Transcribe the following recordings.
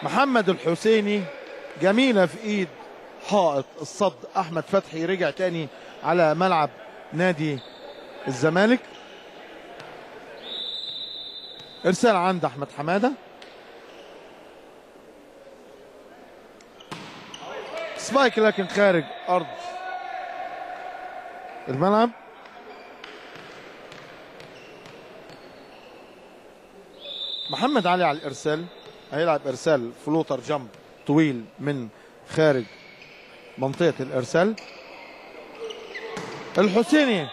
محمد الحسيني جميلة في ايد حائط الصد احمد فتحي، رجع تاني على ملعب نادي الزمالك. ارسال عند احمد حمادة، سبايك لكن خارج ارض الملعب. محمد علي على الارسال، هيلعب ارسال فلوتر جامب طويل من خارج منطقة الارسال. الحسيني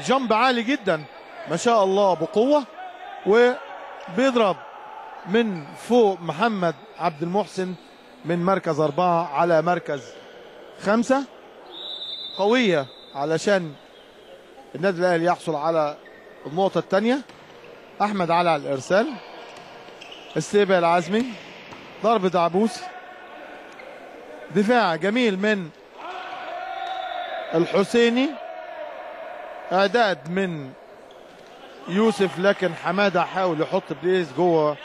جامب عالي جدا ما شاء الله بقوة، وبيضرب من فوق محمد عبد المحسن من مركز 4 على مركز 5. قوية علشان النادي الاهلي يحصل على النقطة الثانية. احمد علي على الارسال، استقبال عزمي، ضرب دعبوس، دفاع جميل من الحسيني، اعداد من يوسف، لكن حماده حاول يحط بليز جوه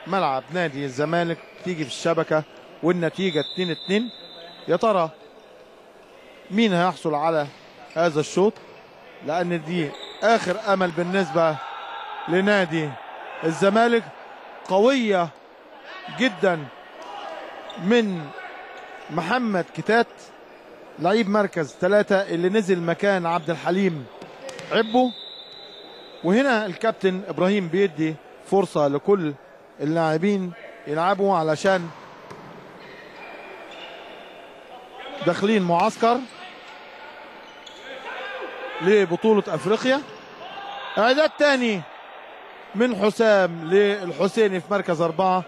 ملعب نادي الزمالك، تيجي في الشبكه والنتيجه 2-2. يا ترى مين هيحصل على هذا الشوط؟ لان دي اخر امل بالنسبه لنادي الزمالك. قويه جدا من محمد كتات لعيب مركز 3 اللي نزل مكان عبد الحليم عبو. وهنا الكابتن ابراهيم بيدي فرصة لكل اللاعبين يلعبوا علشان داخلين معسكر لبطولة افريقيا. اعداد تاني من حسام للحسيني في مركز 4،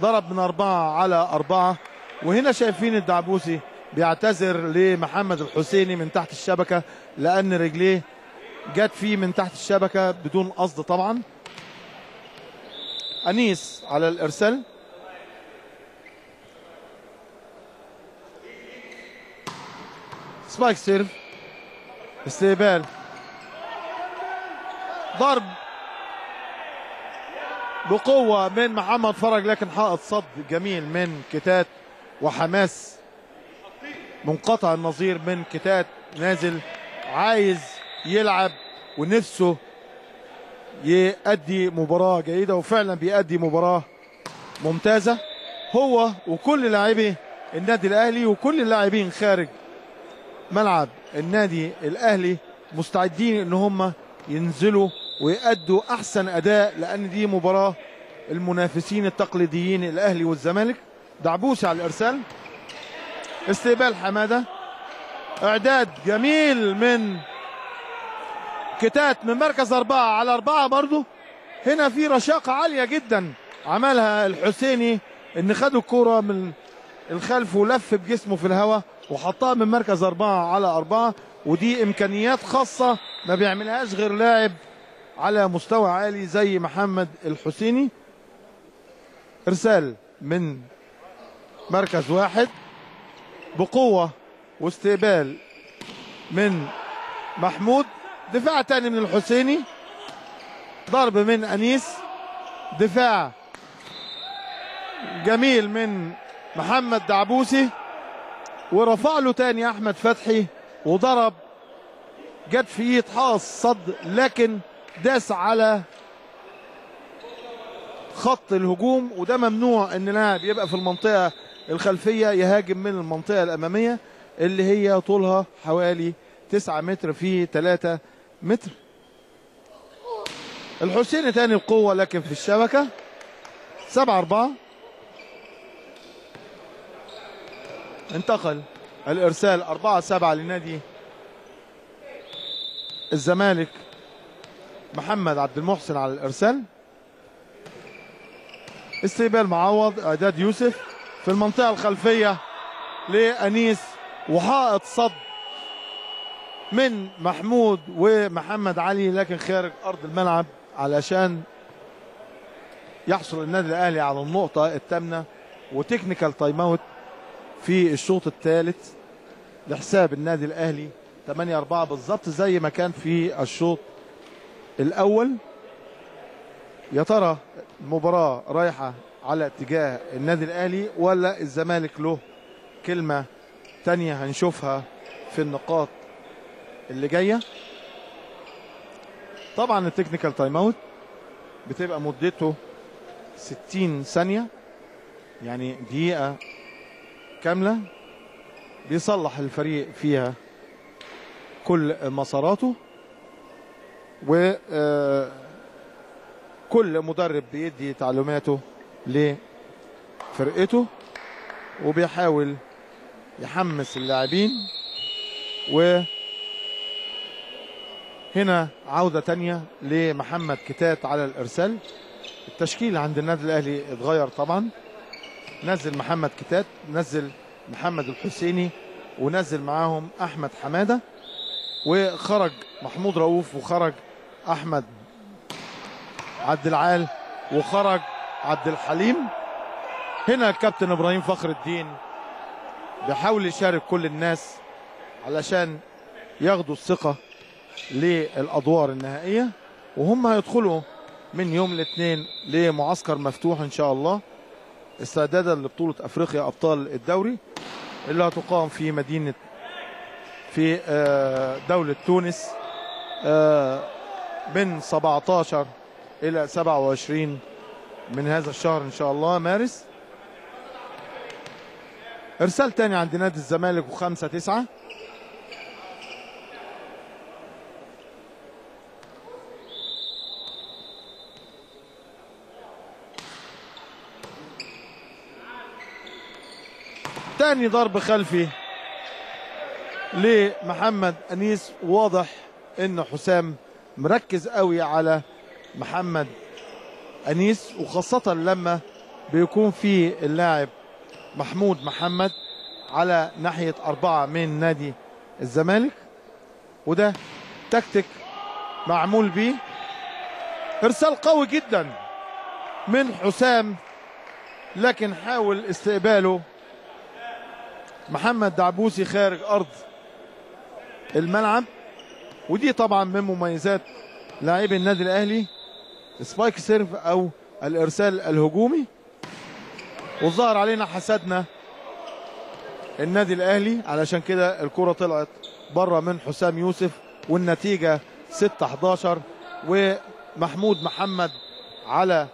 ضرب من 4 على 4. وهنا شايفين الدعبوسي بيعتذر لمحمد الحسيني من تحت الشبكة لأن رجليه جت فيه من تحت الشبكة بدون قصد طبعا. أنيس على الإرسال، سبايك سيرف، استقبال، ضرب بقوة من محمد فرج، لكن حائط صد جميل من كتات وحماس منقطع النظير من كتات، نازل عايز يلعب ونفسه يؤدي مباراة جيدة، وفعلا بيؤدي مباراة ممتازة هو وكل لاعبي النادي الأهلي وكل اللاعبين خارج ملعب النادي الأهلي مستعدين ان هم ينزلوا ويأدوا احسن اداء، لان دي مباراة المنافسين التقليديين الاهلي والزمالك. دعبوسي على الارسال، استقبال حمادة، اعداد جميل من كتات من مركز 4 على 4 برضو. هنا في رشاقة عالية جدا عملها الحسيني، ان خدوا الكرة من الخلف ولف بجسمه في الهواء وحطها من مركز 4 على 4، ودي امكانيات خاصة ما بيعملهاش غير لاعب على مستوى عالي زي محمد الحسيني. ارسال من مركز 1 بقوة واستقبال من محمود، دفاع تاني من الحسيني، ضرب من انيس، دفاع جميل من محمد دعبوسي، ورفع له تاني احمد فتحي وضرب، جت في ايد حاص صد لكن داس على خط الهجوم، وده ممنوع ان لاعب يبقى في المنطقة الخلفية يهاجم من المنطقة الامامية اللي هي طولها حوالي 9 متر في 3 متر. الحسيني تاني القوة لكن في الشبكة. 7-4. انتقل الارسال 4-7 لنادي الزمالك. محمد عبد المحسن على الارسال، استقبال معوض، اعداد يوسف في المنطقة الخلفية لأنيس، وحائط صد من محمود ومحمد علي لكن خارج ارض الملعب علشان يحصل النادي الاهلي على النقطة الثامنة وتكنيكال تايم اوت في الشوط الثالث لحساب النادي الاهلي. 8-4 بالظبط زي ما كان في الشوط الاول. يا ترى المباراة رايحة على اتجاه النادي الاهلي ولا الزمالك له كلمة تانية هنشوفها في النقاط اللي جاية. طبعا التكنيكال تايم اوت بتبقى مدته 60 ثانية، يعني دقيقة كاملة بيصلح الفريق فيها كل مساراته، وكل مدرب بيدي تعليماته لفرقته وبيحاول يحمس اللاعبين. وهنا عودة تانية لمحمد كتات على الإرسال. التشكيل عند النادي الأهلي اتغير طبعا، نزل محمد كتات، نزل محمد الحسيني، ونزل معاهم أحمد حمادة، وخرج محمود رؤوف، وخرج أحمد عبد العال، وخرج عبد الحليم. هنا الكابتن إبراهيم فخر الدين بيحاول يشارك كل الناس علشان ياخدوا الثقة للأدوار النهائية، وهم هيدخلوا من يوم الاثنين لمعسكر مفتوح إن شاء الله استعدادا لبطولة أفريقيا أبطال الدوري اللي هتقام في مدينة في دولة تونس من 17 إلى 27 من هذا الشهر إن شاء الله مارس. إرسال تاني عند نادي الزمالك و5-9. تاني ضرب خلفي لمحمد أنيس. واضح إن حسام مركز قوي على محمد أنيس، وخاصة لما بيكون في اللاعب محمود محمد على ناحية 4 من نادي الزمالك، وده تكتيك معمول بيه. إرسال قوي جدا من حسام، لكن حاول استقباله محمد دعبوسي خارج أرض الملعب، ودي طبعا من مميزات لاعبي النادي الأهلي، سبايك سيرف أو الإرسال الهجومي. وظهر علينا حسدنا النادي الأهلي، علشان كده الكرة طلعت بره من حسام يوسف، والنتيجة 6-11 ومحمود محمد على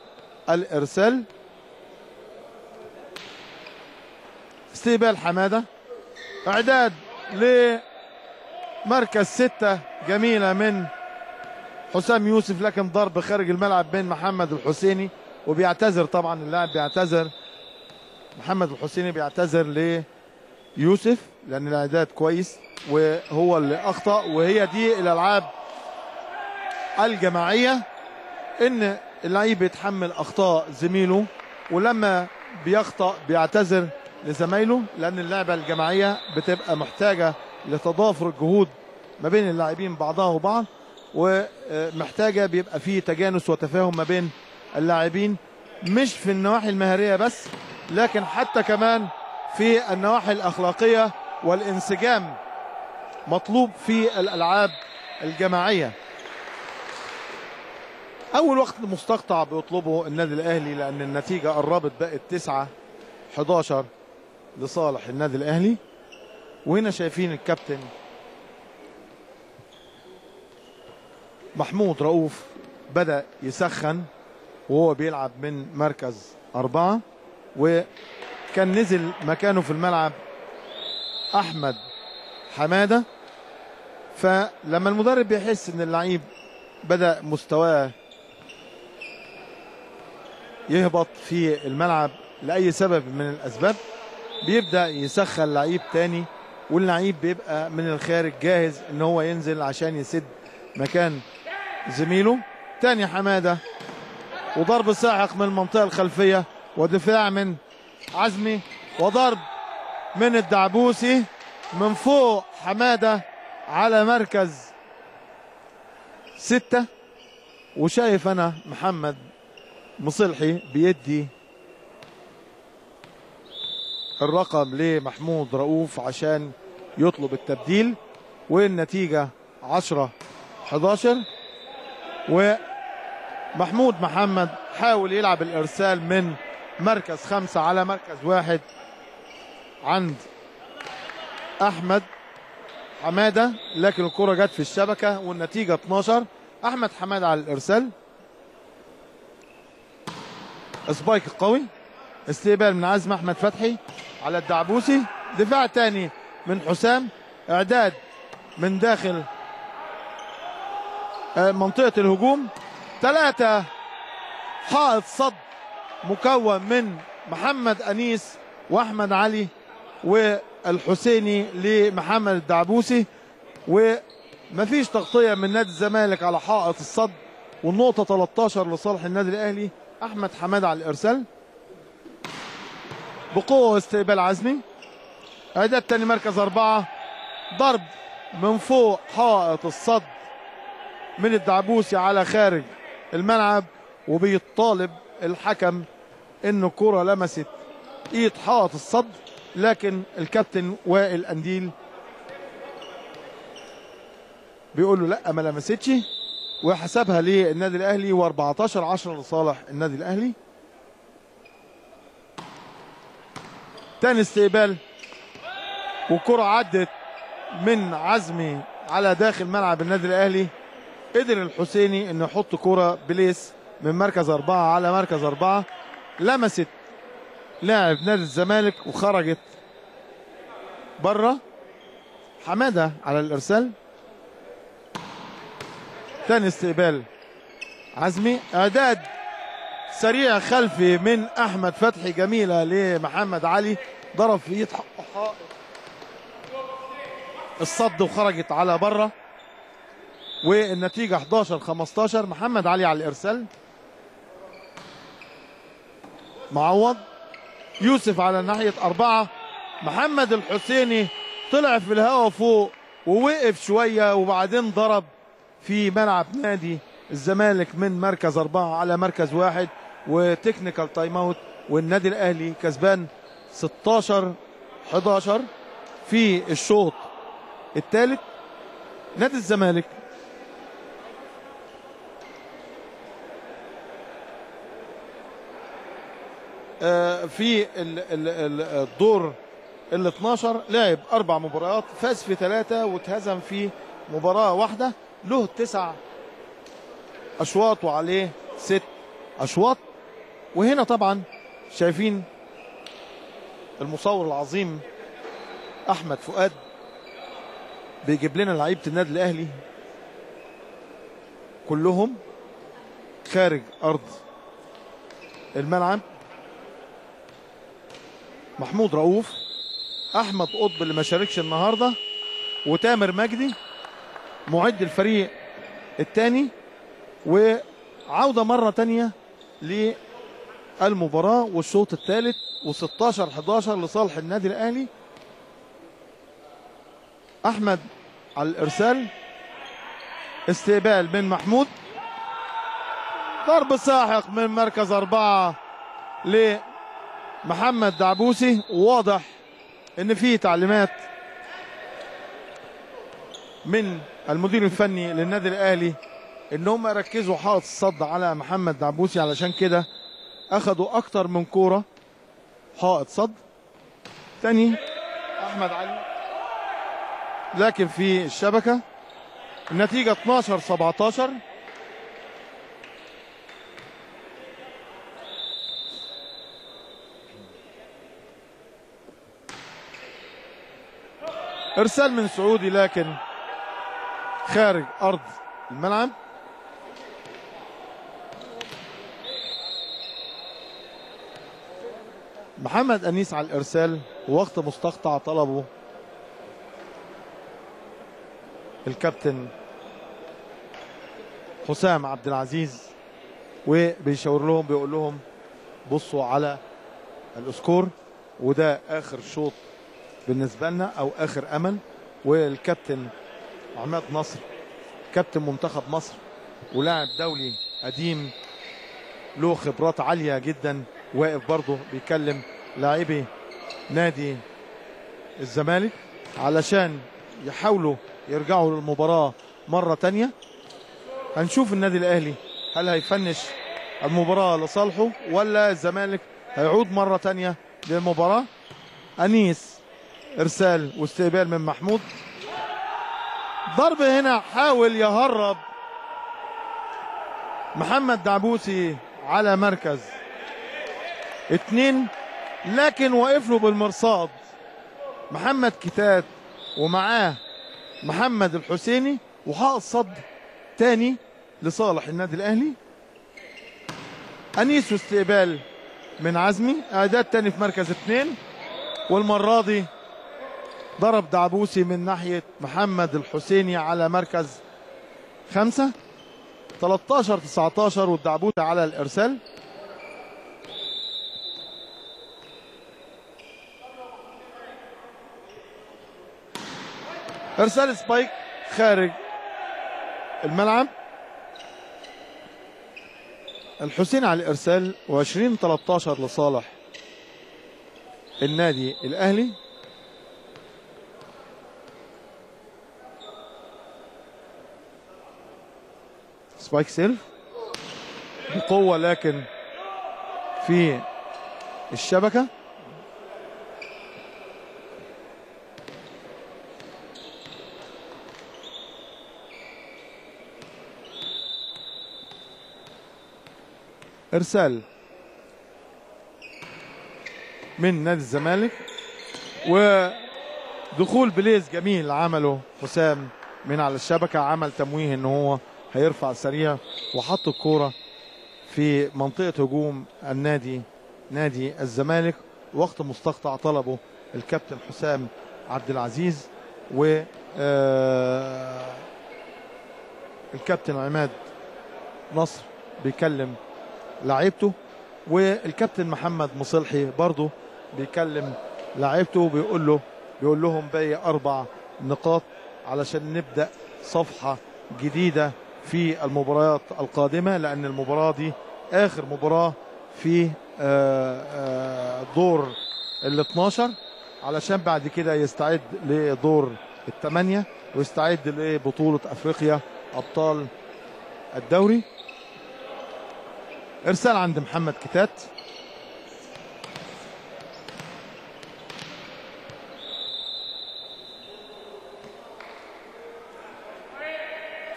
الإرسال. استقبال حمادة، اعداد لمركز 6 جميلة من حسام يوسف، لكن ضرب خارج الملعب بين محمد الحسيني، وبيعتذر طبعا اللاعب، بيعتذر محمد الحسيني، بيعتذر ليوسف لان الاعداد كويس وهو اللي اخطأ. وهي دي الالعاب الجماعية، ان اللعيب بيتحمل اخطاء زميله، ولما بيخطأ بيعتذر لزمايله، لان اللعبة الجماعية بتبقى محتاجة لتضافر الجهود ما بين اللاعبين بعضها وبعض، ومحتاجة بيبقى فيه تجانس وتفاهم ما بين اللاعبين، مش في النواحي المهارية بس، لكن حتى كمان في النواحي الأخلاقية والانسجام مطلوب في الألعاب الجماعية. أول وقت مستقطع بيطلبه النادي الأهلي لأن النتيجة قربت، بقت 9-11 لصالح النادي الأهلي. وهنا شايفين الكابتن محمود رؤوف بدأ يسخن وهو بيلعب من مركز 4، وكان نزل مكانه في الملعب أحمد حمادة. فلما المدرب بيحس ان اللعيب بدأ مستواه يهبط في الملعب لأي سبب من الأسباب، بيبدأ يسخن لعيب تاني، واللعيب بيبقى من الخارج جاهز ان هو ينزل عشان يسد مكان زميله. تاني حمادة، وضرب ساحق من المنطقة الخلفية، ودفاع من عزمي، وضرب من الدعبوسي من فوق حمادة على مركز 6. وشايف انا محمد مصلحي بيدي الرقم لمحمود رؤوف عشان يطلب التبديل، والنتيجة 10-11. ومحمود محمد حاول يلعب الارسال من مركز 5 على مركز 1 عند احمد حماده، لكن الكرة جت في الشبكة والنتيجة 12. احمد حماده على الارسال. سبايك قوي، استقبال من عزم احمد فتحي على الدعبوسي، دفاع تاني من حسام، اعداد من داخل منطقة الهجوم. 3 حائط صد مكون من محمد أنيس وأحمد علي والحسيني لمحمد الدعبوسي، ومفيش تغطية من نادي الزمالك على حائط الصد، والنقطة 13 لصالح النادي الأهلي. أحمد حماد على الإرسال بقوة واستقبال عزمي، إعداد تاني مركز 4، ضرب من فوق حائط الصد من الدعبوسي على خارج الملعب، وبيطالب الحكم ان الكرة لمست ايد حائط الصد، لكن الكابتن وائل قنديل بيقول له لا ما لمستش، وحسبها للنادي الاهلي، و14-10 لصالح النادي الاهلي. تاني استقبال والكرة عدت من عزمي على داخل ملعب النادي الاهلي، قدر الحسيني انه يحط كرة بليس من مركز 4 على مركز 4، لمست لاعب نادي الزمالك وخرجت بره. حماده على الارسال. تاني استقبال عزمي، اعداد سريع خلفي من احمد فتحي جميله لمحمد علي، ضرب في ايد الصد وخرجت على بره، والنتيجه 11-15. محمد علي على الارسال. معوض، يوسف على ناحيه 4، محمد الحسيني طلع في الهواء فوق ووقف شويه وبعدين ضرب في ملعب نادي الزمالك من مركز 4 على مركز 1، وتكنيكال تايم اوت، والنادي الاهلي كسبان 16-11 في الشوط الثالث. نادي الزمالك في الدور ال 12 لعب 4 مباريات، فاز في 3 واتهزم في مباراة واحدة، له 9 أشواط وعليه 6 أشواط. وهنا طبعا شايفين المصور العظيم أحمد فؤاد بيجيب لنا لعيبة النادي الأهلي كلهم خارج أرض الملعب. محمود رؤوف، احمد قطب اللي ما شاركش النهارده، وتامر مجدي معد الفريق الثاني. وعوده مره ثانيه للمباراه والشوط الثالث، و16-11 لصالح النادي الاهلي. احمد على الارسال، استقبال من محمود، ضرب ساحق من مركز 4 لمحمد دعبوسي. واضح ان في تعليمات من المدير الفني للنادي الاهلي ان هم يركزوا حائط الصد على محمد دعبوسي، علشان كده اخذوا اكتر من كوره حائط صد. تاني احمد علي لكن في الشبكه. النتيجه 12-17. ارسال من سعودي لكن خارج ارض الملعب. محمد انيس على الارسال، وقت مستقطع طلبه الكابتن حسام عبد العزيز، وبيشاور لهم بيقول لهم بصوا على الاسكور، وده اخر شوط بالنسبه لنا او اخر امل. والكابتن عماد نصر كابتن منتخب مصر ولاعب دولي قديم له خبرات عاليه جدا، واقف برضه بيكلم لاعبي نادي الزمالك علشان يحاولوا يرجعوا للمباراه مره تانيه. هنشوف النادي الاهلي هل هيفنش المباراه لصالحه ولا الزمالك هيعود مرة تانية للمباراة. أنيس إرسال واستقبال من محمود. ضرب هنا، حاول يهرب محمد دعبوسي على مركز 2، لكن واقف له بالمرصاد محمد كتات ومعاه محمد الحسيني، وحائط صد تاني لصالح النادي الأهلي. أنيس واستقبال من عزمي، إعداد تاني في مركز 2، والمرة دي ضرب دعبوسي من ناحية محمد الحسيني على مركز 5. 13-19 والدعبوسي على الإرسال. إرسال سبايك خارج الملعب. الحسين على الإرسال، و20-13 لصالح النادي الأهلي. سبايك سيرف بقوة لكن في الشبكة. إرسال من نادي الزمالك، ودخول بليز جميل عمله حسام من على الشبكة، عمل تمويه ان هو هيرفع سريع وحط الكورة في منطقة هجوم نادي الزمالك. وقت مستقطع طلبه الكابتن حسام عبد العزيز، و الكابتن عماد نصر بيكلم لاعيبته، والكابتن محمد مصلحي برضه بيكلم لاعيبته وبيقول لهم باقي 4 نقاط علشان نبدأ صفحة جديدة في المباريات القادمة، لأن المباراة دي آخر مباراة في دور ال12، علشان بعد كده يستعد لدور ال8 ويستعد لبطولة أفريقيا أبطال الدوري. إرسال عند محمد كتات.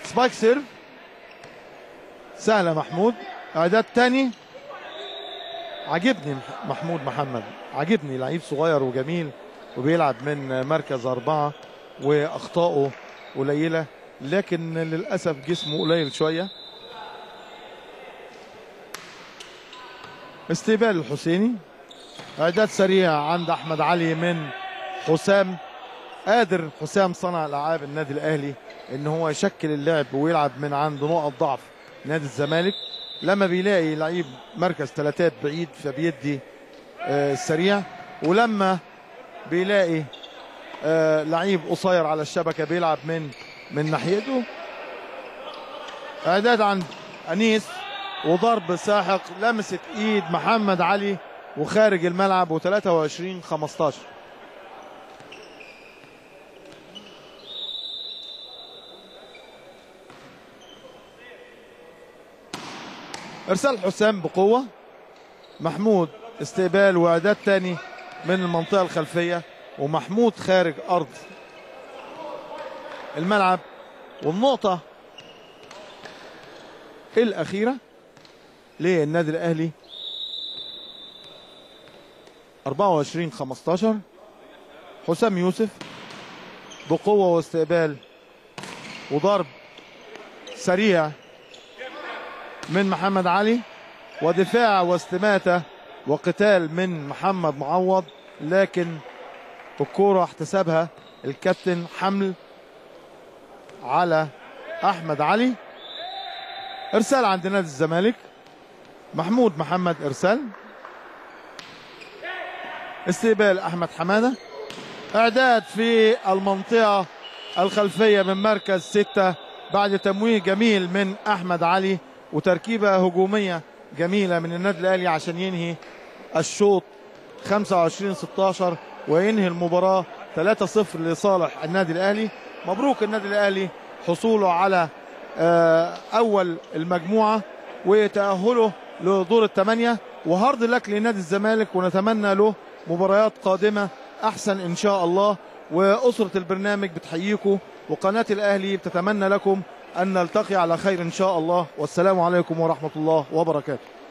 سبايك سيرف سهلة محمود. إعداد تاني. عجبني محمد عجبني، لعيب صغير وجميل وبيلعب من مركز 4 وأخطائه قليلة، لكن للأسف جسمه قليل شوية. استقبال الحسيني، إعداد سريع عند أحمد علي من حسام. قادر حسام صنع الألعاب النادي الأهلي إن هو يشكل اللعب ويلعب من عند نقط ضعف نادي الزمالك. لما بيلاقي لعيب مركز 3 بعيد فبيدي السريع، ولما بيلاقي لعيب قصير على الشبكة بيلعب من ناحيته. إعداد عند أنيس، وضرب ساحق لمست ايد محمد علي وخارج الملعب، و23-15. ارسال حسام بقوة. محمود استقبال واعداد تاني من المنطقة الخلفية، ومحمود خارج ارض الملعب. والنقطة الأخيرة للنادي الأهلي 24-15. حسام يوسف بقوة واستقبال وضرب سريع من محمد علي، ودفاع واستماتة وقتال من محمد معوض، لكن الكورة احتسبها الكابتن حمل على أحمد علي. إرسال عند نادي الزمالك. محمد إرسال. استقبال أحمد حمادة. إعداد في المنطقة الخلفية من مركز 6 بعد تمويه جميل من أحمد علي، وتركيبة هجومية جميلة من النادي الأهلي عشان ينهي الشوط 25-16 وينهي المباراة 3-0 لصالح النادي الأهلي. مبروك النادي الأهلي حصوله على أول المجموعة وتأهله لدور ال8. وهارد لك لنادي الزمالك، ونتمنى له مباريات قادمة أحسن إن شاء الله. وأسرة البرنامج بتحييكم، وقناة الأهلي بتتمنى لكم أن نلتقي على خير إن شاء الله. والسلام عليكم ورحمة الله وبركاته.